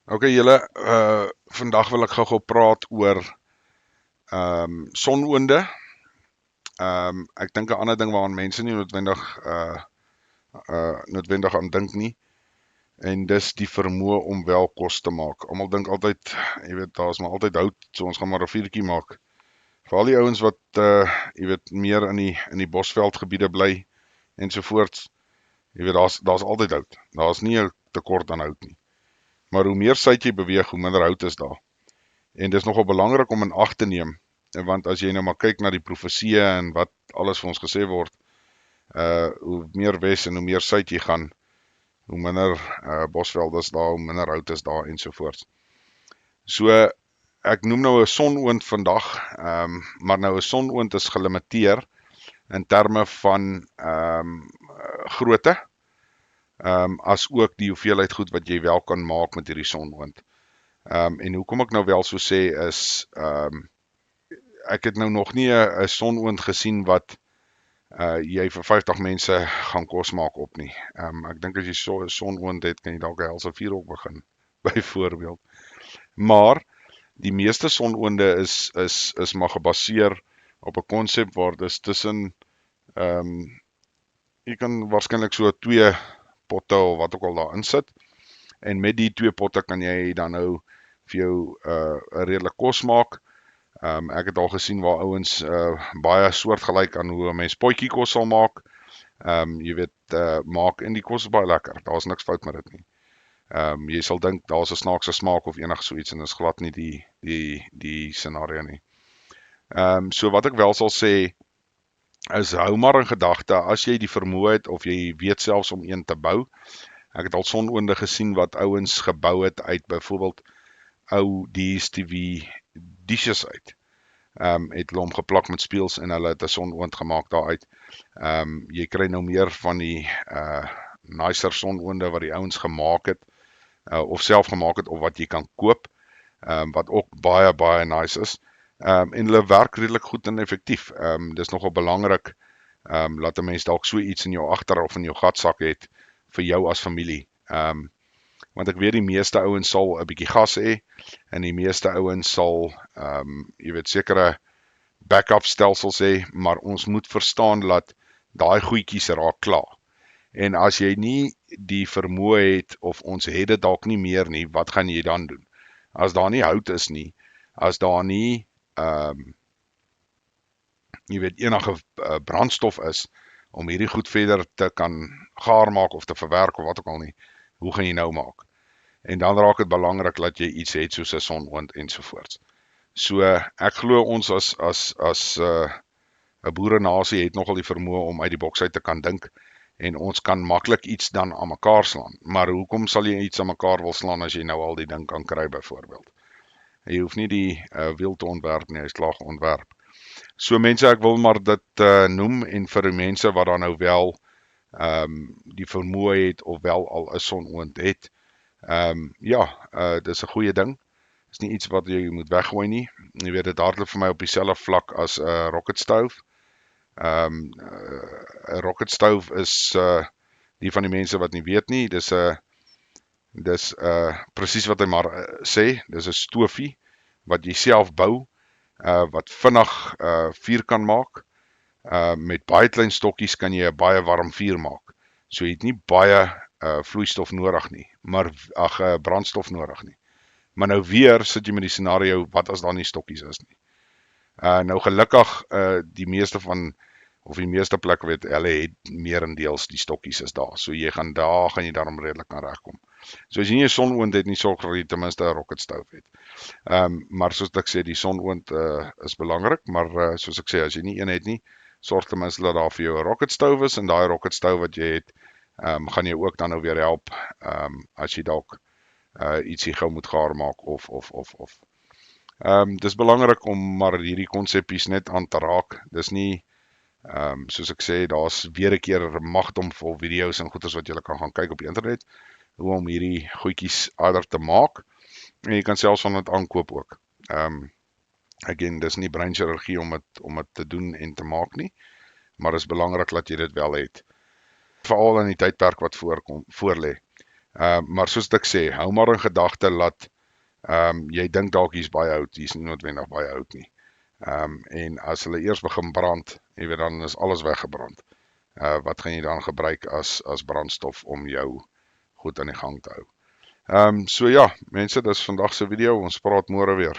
Okay julle, vandag wil ek gou praat oor sonoonde. Ek dink 'n ander ding waaraan mense nie noodwendig aan dink nie, en dis die vermoë om wel kos te maak. Almal dink altyd, jy weet, daar's maar altyd hout, so ons gaan maar 'n vuurtjie maak. Veral die ouens wat jy weet, meer in die bosveldgebiede bly ensovoorts. Jy weet, daar's altyd hout. Daar's nie 'n tekort aan hout nie. Maar hoe meer suid jy beweeg, hoe minder hout is daar. En dis nogal belangrik om in ag te neem, want as jy nou maar kyk na die profesieë en wat alles vir ons gesê word, hoe meer wes en hoe meer suid jy gaan, hoe minder bosvelde is daar, hoe minder hout is daar ensovoorts. So ek noem nou 'n sonoond vandag, maar nou 'n sonoond is gelimiteer in terme van grootte, as ook die hoeveelheid goed wat jy wel kan maak met hierdie sonoond. En hoekom ek nou wel so sê is, ek het nou nog nie 'n sonoond gesien wat jy vir 50 mense gaan kos maak op nie. Ek dink as jy so 'n sonoond het, kan jy dalk 'n helse vuurhok begin, byvoorbeeld. Maar die meeste sonoonde is maar gebaseer op 'n konsep waar dis tussen jy kan waarskynlik so 2 potte of wat ook al daarin sit. En met die 2 potte kan jy dan nou vir jou 'n redelike kos maak. Ek het al gesien waar ouens baie soortgelyk aan hoe 'n mens potjie kos sal maak. Jy weet, maak en die kos is baie lekker. Daar's niks fout met dit nie. Jy sal dink daar's 'n snaakse smaak of enig so iets, en dis glad nie die scenario nie. So wat ek wel sal sê is, hou maar in gedagte as jy die vermoë het of jy weet selfs om een te bou. Ek het al sonoonde gesien wat ouens gebou het uit byvoorbeeld ou DStv dishes uit. Het hulle hom geplak met speels en hulle het 'n sonoond gemaak daaruit. Jy kry nou meer van die nicer sonoonde wat die ouens gemaak het, of self gemaak het, of wat jy kan koop, wat ook baie nice is. En hulle werk redelik goed en effektief. Dis nogal belangrik, laat 'n mens dalk so iets in jou agter of in jou gatsak het vir jou as familie. Want ek weet die meeste ouens sal 'n bietjie gas hê, en die meeste ouens sal jy weet, sekere backup stelsels hê, maar ons moet verstaan dat daai goedjies raak klaar. En as jy nie die vermoë het, of ons het dit dalk nie meer nie, wat gaan jy dan doen? As daar nie hout is nie, as daar nie jy weet, enige brandstof is om hierdie goed verder te kan gaar maak of te verwerk of wat ook al nie, hoe gaan jy nou maak? En dan raak dit belangrik dat jy iets het soos 'n sonoond ensovoorts. So ek glo ons as 'n boerenasie het nogal die vermoë om uit die boks uit te kan dink, en ons kan maklik iets dan aan mekaar slaan. Maar hoekom sal jy iets aan mekaar wil slaan as jy nou al die ding kan kry, byvoorbeeld? Jy hoef nie die wiel te ontwerp nie, hy is klaar geontwerp. So mense, ek wil maar dit noem, en vir die mense wat dan nou wel die vermoë het of wel al 'n sonoond het, dis 'n goeie ding. Is nie iets wat jy moet weggooi nie. Jy weet, dit hardloop vir my op dieselfde vlak as 'n rocket stove. 'n Rocket stove is die van die mense wat nie weet nie, dis presies wat hy maar sê, dis 'n stofie wat jy self bou, wat vinnig vuur kan maak. Met baie klein stokkies kan jy 'n baie warm vuur maak. So jy het nie baie vloeistof nodig nie, maar brandstof nodig nie. Maar nou weer sit jy met die scenario, wat as daar nie stokkies is nie? Nou gelukkig, die meeste plekke, weet, hulle het meerendeels die stokkies is daar. So gaan jy daarom redelik kan regkom. So as jy nie 'n sonoond het nie, sorg dat jy ten minste 'n rocket stove het. Maar soos ek sê, die sonoond is belangrik, maar soos ek sê, as jy nie een het nie, sorg ten minste dat daar vir jou 'n rocket stove is, en daai rocket stove wat jy het, gaan jou ook dan nou weer help, as jy dalk ietsie gou moet gaar maak of. Dis belangrik om maar hierdie konseppies net aan te raak. Dis nie, soos ek sê, daar's weer 'n keer magdomvol video's en goeders wat jy kan gaan kyk op die internet, hoe om hierdie goedjies harder te maak, en jy kan selfs van dit aankoop ook. Again, dis nie breinchirurgie om dit te doen en te maak nie, maar is belangrik dat jy dit wel het, veral in die tydperk wat voorlê. Maar soos ek sê, hou maar in gedagte dat jy dink dalk hier's baie hout, hier's nie noodwendig baie hout nie. En as hulle eers begin brand, jy weet, dan is alles weggebrand. Wat gaan jy dan gebruik as brandstof om jou goed aan die gang te hou? So ja, mense, dis vandag se video, ons praat môre weer.